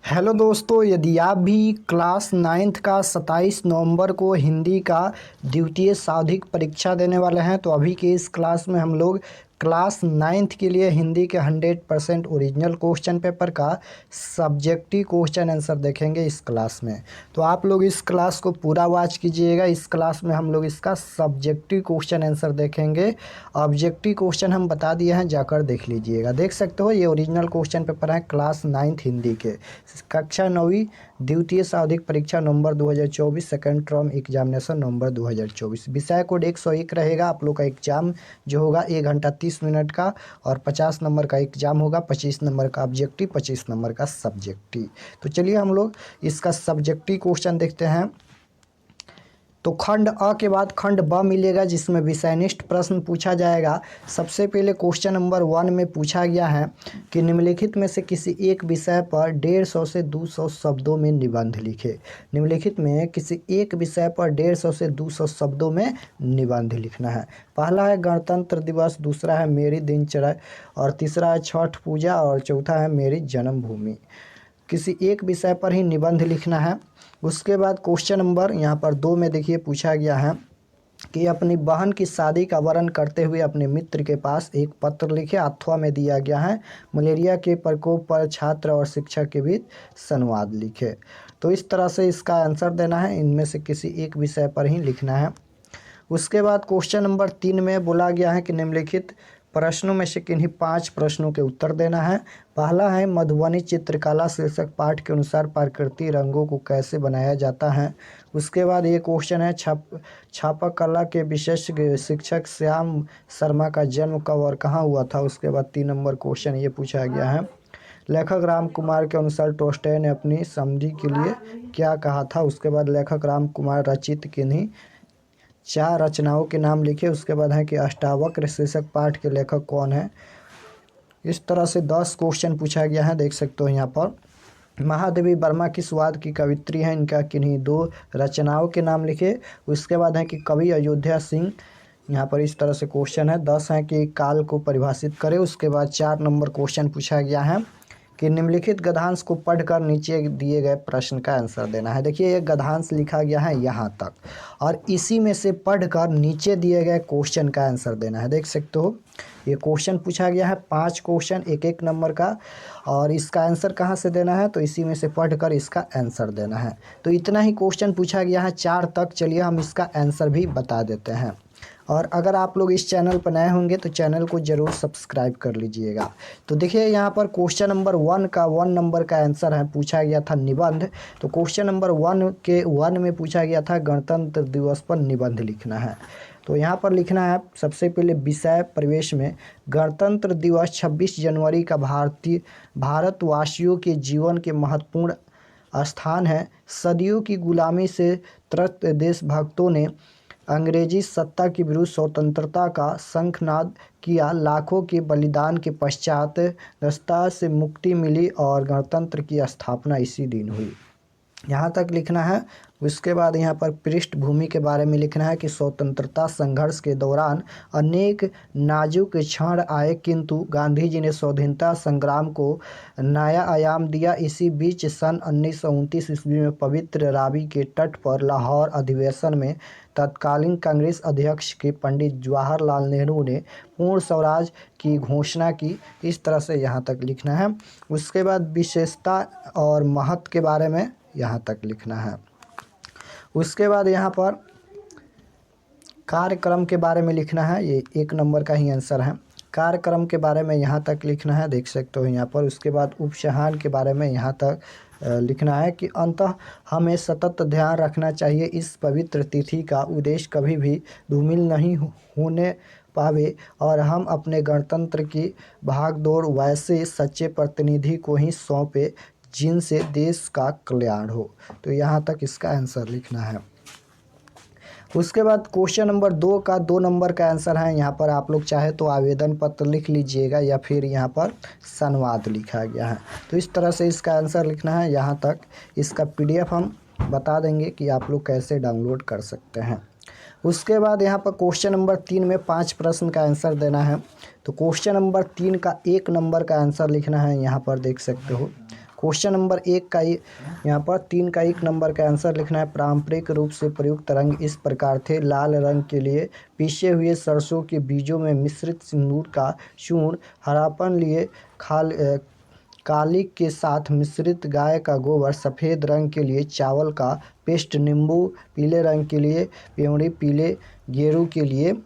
Hello दोस्तों, यदि आप भी क्लास नाइन्थ का 27 नवंबर को हिंदी का द्वितीय सावधिक परीक्षा देने वाले हैं तो अभी के इस क्लास में हम लोग क्लास नाइन्थ के लिए हिंदी के 100% ओरिजिनल क्वेश्चन पेपर का सब्जेक्टिव क्वेश्चन आंसर देखेंगे इस क्लास में। तो आप लोग इस क्लास को पूरा वॉच कीजिएगा। इस क्लास में हम लोग इसका सब्जेक्टिव क्वेश्चन आंसर देखेंगे। ऑब्जेक्टिव क्वेश्चन हम बता दिए हैं, जाकर देख लीजिएगा। देख सकते हो ये ओरिजिनल क्वेश्चन पेपर है क्लास नाइन्थ हिंदी के, कक्षा 9वीं द्वितीय सावधिक परीक्षा नवंबर 2024, सेकंड टर्म एग्जामिनेशन नवंबर 2024। विषय कोड 101 रहेगा। आप लोग का एग्जाम जो होगा 1 घंटा 30 मिनट का और 50 नंबर का एग्जाम होगा। 25 नंबर का ऑब्जेक्टिव, 25 नंबर का सब्जेक्टिव। तो चलिए हम लोग इसका सब्जेक्टिव क्वेश्चन देखते हैं। तो खंड अ के बाद खंड ब मिलेगा जिसमें विषयनिष्ठ प्रश्न पूछा जाएगा। सबसे पहले क्वेश्चन नंबर 1 में पूछा गया है कि निम्नलिखित में से किसी एक विषय पर 150 से 200 शब्दों में निबंध लिखे। निम्नलिखित में किसी एक विषय पर 150 से 200 शब्दों में निबंध लिखना है। पहला है गणतंत्र दिवस, दूसरा है मेरी दिनचर्या और तीसरा है छठ पूजा और चौथा है मेरी जन्मभूमि। किसी एक विषय पर ही निबंध लिखना है। उसके बाद क्वेश्चन नंबर यहाँ पर 2 में देखिए पूछा गया है कि अपनी बहन की शादी का वर्णन करते हुए अपने मित्र के पास एक पत्र लिखे। अथवा में दिया गया है मलेरिया के प्रकोप पर छात्र और शिक्षक के बीच संवाद लिखे। तो इस तरह से इसका आंसर देना है। इनमें से किसी एक विषय पर ही लिखना है। उसके बाद क्वेश्चन नंबर 3 में बोला गया है कि निम्नलिखित प्रश्नों में से किन्हीं 5 प्रश्नों के उत्तर देना है। पहला है मधुबनी चित्रकला शीर्षक पाठ के अनुसार प्राकृतिक रंगों को कैसे बनाया जाता है। उसके बाद ये क्वेश्चन है छापा कला के विशेषज्ञ शिक्षक श्याम शर्मा का जन्म कब और कहाँ हुआ था। उसके बाद 3 नंबर क्वेश्चन ये पूछा गया है, लेखक राम कुमार के अनुसार टोल्स्टॉय ने अपनी समधि के लिए क्या कहा था। उसके बाद लेखक राम कुमार रचित किन्हीं 4 रचनाओं के नाम लिखे। उसके बाद है कि अष्टावक्र शीर्षक पाठ के लेखक कौन है। इस तरह से 10 क्वेश्चन पूछा गया है। देख सकते हो यहाँ पर महादेवी वर्मा किस वाद की कवित्री हैं, इनका किन्हीं 2 रचनाओं के नाम लिखे। उसके बाद है कि कवि अयोध्या सिंह, यहाँ पर इस तरह से क्वेश्चन है। 10 है कि काल को परिभाषित करें। उसके बाद 4 नंबर क्वेश्चन पूछा गया है कि निम्नलिखित गद्यांश को पढ़कर नीचे दिए गए प्रश्न का आंसर देना है। देखिए ये गद्यांश लिखा गया है यहाँ तक और इसी में से पढ़कर नीचे दिए गए क्वेश्चन का आंसर देना है। देख सकते हो ये क्वेश्चन पूछा गया है 5 क्वेश्चन 1-1 नंबर का और इसका आंसर कहाँ से देना है तो इसी में से पढ़कर इसका आंसर देना है। तो इतना ही क्वेश्चन पूछा गया है 4 तक। चलिए हम इसका आंसर भी बता देते हैं। और अगर आप लोग इस चैनल पर नए होंगे तो चैनल को ज़रूर सब्सक्राइब कर लीजिएगा। तो देखिए यहाँ पर क्वेश्चन नंबर 1 का 1 नंबर का आंसर है, पूछा गया था निबंध। तो क्वेश्चन नंबर 1 के 1 में पूछा गया था गणतंत्र दिवस पर निबंध लिखना है। तो यहाँ पर लिखना है सबसे पहले विषय प्रवेश में गणतंत्र दिवस 26 जनवरी का भारतवासियों के जीवन के महत्वपूर्ण स्थान है। सदियों की गुलामी से त्रस्त देशभक्तों ने अंग्रेजी सत्ता के विरुद्ध स्वतंत्रता का शंखनाद किया। लाखों के बलिदान के पश्चात रास्ता से मुक्ति मिली और गणतंत्र की स्थापना इसी दिन हुई। यहाँ तक लिखना है। उसके बाद यहाँ पर पृष्ठभूमि के बारे में लिखना है कि स्वतंत्रता संघर्ष के दौरान अनेक नाजुक क्षण आए किंतु गांधी जी ने स्वाधीनता संग्राम को नया आयाम दिया। इसी बीच सन 1929 ईस्वी में पवित्र रावी के तट पर लाहौर अधिवेशन में तत्कालीन कांग्रेस अध्यक्ष के पंडित जवाहरलाल नेहरू ने पूर्ण स्वराज की घोषणा की। इस तरह से यहाँ तक लिखना है। उसके बाद विशेषता और महत्व के बारे में यहाँ तक लिखना है। उसके बाद यहाँ पर कार्यक्रम के बारे में लिखना है। ये 1 नंबर का ही आंसर है। कार्यक्रम के बारे में यहाँ तक लिखना है, देख सकते हो यहाँ पर। उसके बाद उपसहान के बारे में यहाँ तक लिखना है कि अंततः हमें सतत ध्यान रखना चाहिए इस पवित्र तिथि का उद्देश्य कभी भी धूमिल नहीं होने पावे और हम अपने गणतंत्र की भागदौड़ वैसे सच्चे प्रतिनिधि को ही सौंपे जिनसे देश का कल्याण हो। तो यहाँ तक इसका आंसर लिखना है। उसके बाद क्वेश्चन नंबर 2 का 2 नंबर का आंसर है। यहाँ पर आप लोग चाहे तो आवेदन पत्र लिख लीजिएगा या फिर यहाँ पर संवाद लिखा गया है। तो इस तरह से इसका आंसर लिखना है। यहाँ तक इसका PDF हम बता देंगे कि आप लोग कैसे डाउनलोड कर सकते हैं। उसके बाद यहाँ पर क्वेश्चन नंबर 3 में 5 प्रश्न का आंसर देना है। तो क्वेश्चन नंबर 3 का 1 नंबर का आंसर लिखना है। यहाँ पर देख सकते हो क्वेश्चन नंबर 1 का यहाँ पर 3 का 1 नंबर का आंसर लिखना है। पारंपरिक रूप से प्रयुक्त रंग इस प्रकार थे। लाल रंग के लिए पीसे हुए सरसों के बीजों में मिश्रित सिंदूर का चूर्ण, हरापन लिए कालिक के साथ मिश्रित गाय का गोबर, सफ़ेद रंग के लिए चावल का पेस्ट, नींबू, पीले रंग के लिए पेवड़ी, पीले गेरू के लिए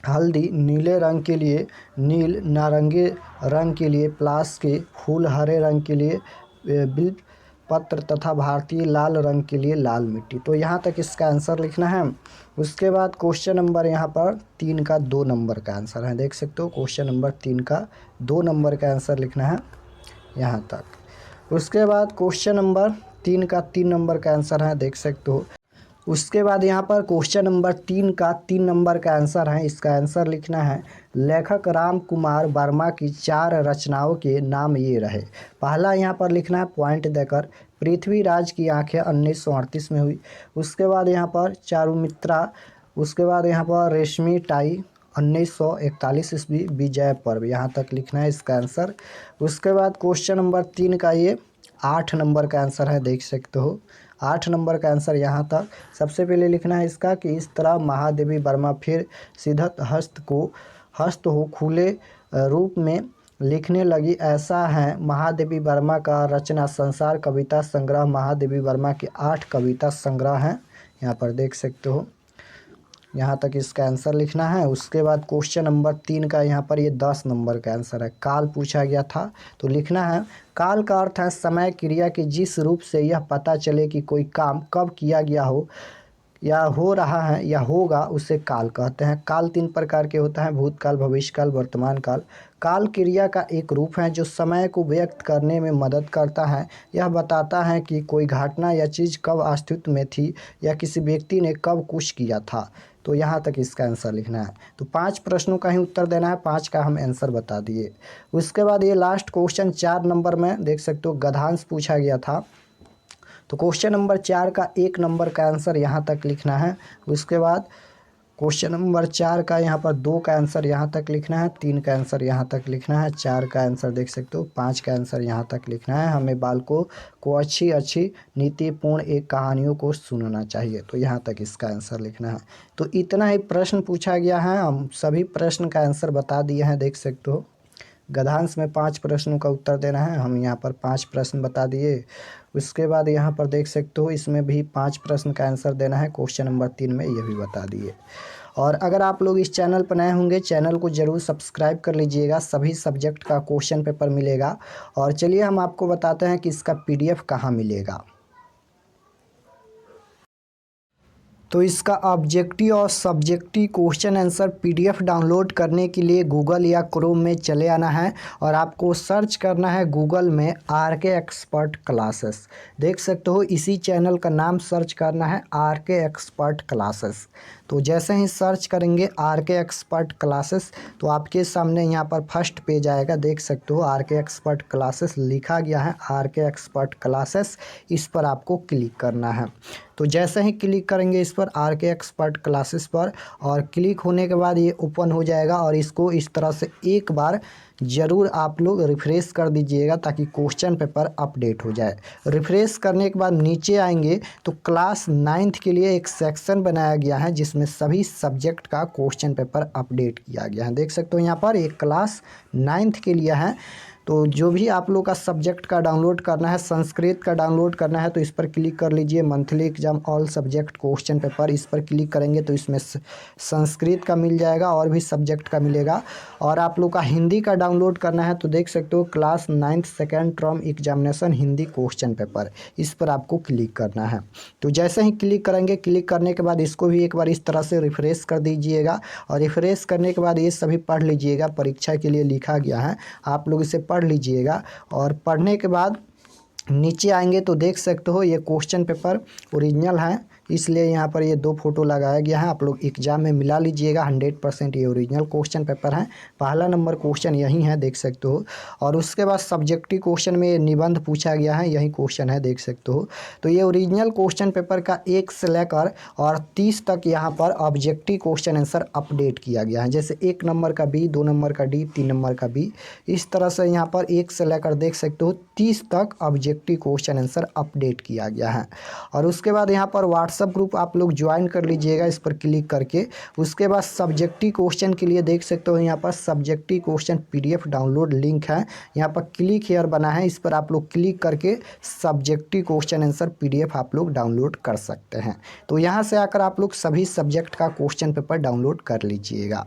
हल्दी, नीले रंग के लिए नील, नारंगी रंग के लिए प्लास के फूल, हरे रंग के लिए बिल्व पत्र तथा भारतीय लाल रंग के लिए लाल मिट्टी। तो यहाँ तक इसका आंसर लिखना है। उसके बाद क्वेश्चन नंबर यहाँ पर 3 का 2 नंबर का आंसर है, देख सकते हो। क्वेश्चन नंबर 3 का 2 नंबर का आंसर लिखना है यहाँ तक। उसके बाद क्वेश्चन नंबर 3 का 3 नंबर का आंसर है, देख सकते हो। उसके बाद यहाँ पर क्वेश्चन नंबर 3 का 3 नंबर का आंसर है। इसका आंसर लिखना है, लेखक राम कुमार वर्मा की 4 रचनाओं के नाम ये रहे। पहला यहाँ पर लिखना है पॉइंट देकर, पृथ्वीराज की आंखें 1938 में हुई। उसके बाद यहाँ पर चारुमित्रा। उसके बाद यहाँ पर रेशमी टाई 1941 ईस्वी, विजय पर्व। यहाँ तक लिखना है इसका आंसर। उसके बाद क्वेश्चन नंबर 3 का ये 8 नंबर का आंसर है, देख सकते हो। 8 नंबर का आंसर यहाँ तक। सबसे पहले लिखना है इसका कि इस तरह महादेवी वर्मा फिर सिद्धत हस्त हो खुले रूप में लिखने लगी। ऐसा है महादेवी वर्मा का रचना संसार कविता संग्रह। महादेवी वर्मा के 8 कविता संग्रह हैं, यहाँ पर देख सकते हो। यहाँ तक इसका आंसर लिखना है। उसके बाद क्वेश्चन नंबर 3 का यहाँ पर ये 10 नंबर का आंसर है। काल पूछा गया था, तो लिखना है काल का अर्थ है समय क्रिया के जिस रूप से यह पता चले कि कोई काम कब किया गया हो या हो रहा है या होगा, उसे काल कहते हैं। काल 3 प्रकार के होता है, भूतकाल, भविष्यकाल, वर्तमान काल। काल क्रिया का एक रूप है जो समय को व्यक्त करने में मदद करता है। यह बताता है कि कोई घटना या चीज़ कब अस्तित्व में थी या किसी व्यक्ति ने कब कुछ किया था। तो यहाँ तक इसका आंसर लिखना है। तो 5 प्रश्नों का ही उत्तर देना है, 5 का हम आंसर बता दिए। उसके बाद ये लास्ट क्वेश्चन 4 नंबर में देख सकते हो गद्यांश पूछा गया था। तो क्वेश्चन नंबर 4 का 1 नंबर का आंसर यहाँ तक लिखना है। उसके बाद क्वेश्चन नंबर 4 का यहाँ पर 2 का आंसर यहाँ तक लिखना है, 3 का आंसर यहाँ तक लिखना है, 4 का आंसर देख सकते हो, 5 का आंसर यहाँ तक लिखना है। हमें बालकों को अच्छी नीतिपूर्ण एक कहानियों को सुनना चाहिए। तो यहाँ तक इसका आंसर लिखना है। तो इतना ही प्रश्न पूछा गया है, हम सभी प्रश्न का आंसर बता दिए हैं, देख सकते हो। गद्यांश में 5 प्रश्नों का उत्तर देना है, हम यहाँ पर 5 प्रश्न बता दिए। उसके बाद यहाँ पर देख सकते हो इसमें भी 5 प्रश्न का आंसर देना है। क्वेश्चन नंबर 3 में ये भी बता दिए। और अगर आप लोग इस चैनल पर नए होंगे, चैनल को ज़रूर सब्सक्राइब कर लीजिएगा, सभी सब्जेक्ट का क्वेश्चन पेपर मिलेगा। और चलिए हम आपको बताते हैं कि इसका PDF कहाँ मिलेगा। तो इसका ऑब्जेक्टिव और subjective question answer PDF download करने के लिए गूगल या क्रोम में चले आना है और आपको सर्च करना है गूगल में RK एक्सपर्ट क्लासेस। देख सकते हो इसी चैनल का नाम सर्च करना है RK एक्सपर्ट क्लासेस। तो जैसे ही सर्च करेंगे RK एक्सपर्ट क्लासेस तो आपके सामने यहाँ पर फर्स्ट पेज आएगा, देख सकते हो RK एक्सपर्ट क्लासेस लिखा गया है, RK एक्सपर्ट क्लासेस। इस पर आपको क्लिक करना है। तो जैसे ही क्लिक करेंगे इस पर RK एक्सपर्ट क्लासेस पर, और क्लिक होने के बाद ये ओपन हो जाएगा और इसको इस तरह से एक बार ज़रूर आप लोग रिफ़्रेश कर दीजिएगा ताकि क्वेश्चन पेपर अपडेट हो जाए। रिफ़्रेश करने के बाद नीचे आएंगे तो क्लास 9th के लिए एक सेक्शन बनाया गया है जिसमें सभी सब्जेक्ट का क्वेश्चन पेपर अपडेट किया गया है। देख सकते हो यहाँ पर एक क्लास 9th के लिए है। तो जो भी आप लोग का सब्जेक्ट का डाउनलोड करना है, संस्कृत का डाउनलोड करना है तो इस पर क्लिक कर लीजिए, monthly exam all subject question paper, इस पर क्लिक करेंगे तो इसमें संस्कृत का मिल जाएगा और भी सब्जेक्ट का मिलेगा। और आप लोग का हिंदी का डाउनलोड करना है तो देख सकते हो class 9th second term examination Hindi question paper, इस पर आपको क्लिक करना है। तो जैसे ही क्लिक करेंगे, क्लिक करने के बाद इसको भी एक बार इस तरह से रिफ़्रेश कर दीजिएगा और रिफ़्रेश करने के बाद ये सभी पढ़ लीजिएगा, परीक्षा के लिए लिखा गया है, आप लोग इसे पढ़ लीजिएगा। और पढ़ने के बाद नीचे आएंगे तो देख सकते हो ये क्वेश्चन पेपर ओरिजिनल है, इसलिए यहाँ पर ये 2 फोटो लगाया गया है। आप लोग एग्जाम में मिला लीजिएगा, 100% ये ओरिजिनल क्वेश्चन पेपर है। पहला नंबर क्वेश्चन यही है, देख सकते हो। और उसके बाद सब्जेक्टिव क्वेश्चन में निबंध पूछा गया है, यही क्वेश्चन है, देख सकते हो। तो ये ओरिजिनल क्वेश्चन पेपर का 1 से लेकर और 30 तक यहाँ पर ऑब्जेक्टिव क्वेश्चन आंसर अपडेट किया गया है। जैसे 1 नंबर का बी, 2 नंबर का डी, 3 नंबर का बी, इस तरह से यहाँ पर 1 से लेकर देख सकते हो 30 तक ऑब्जेक्टिव क्वेश्चन आंसर अपडेट किया गया है। और उसके बाद यहाँ पर व्हाट्सएप ग्रुप आप लोग ज्वाइन कर लीजिएगा, इस पर क्लिक करके। उसके बाद सब्जेक्टिव क्वेश्चन के लिए देख सकते हो यहाँ पर subjective question PDF download link है, यहाँ पर क्लिक हियर बना है, इस पर आप लोग क्लिक करके सब्जेक्टिव क्वेश्चन आंसर PDF आप लोग डाउनलोड कर सकते हैं। तो यहाँ से आकर आप लोग सभी सब्जेक्ट का क्वेश्चन पेपर डाउनलोड कर लीजिएगा।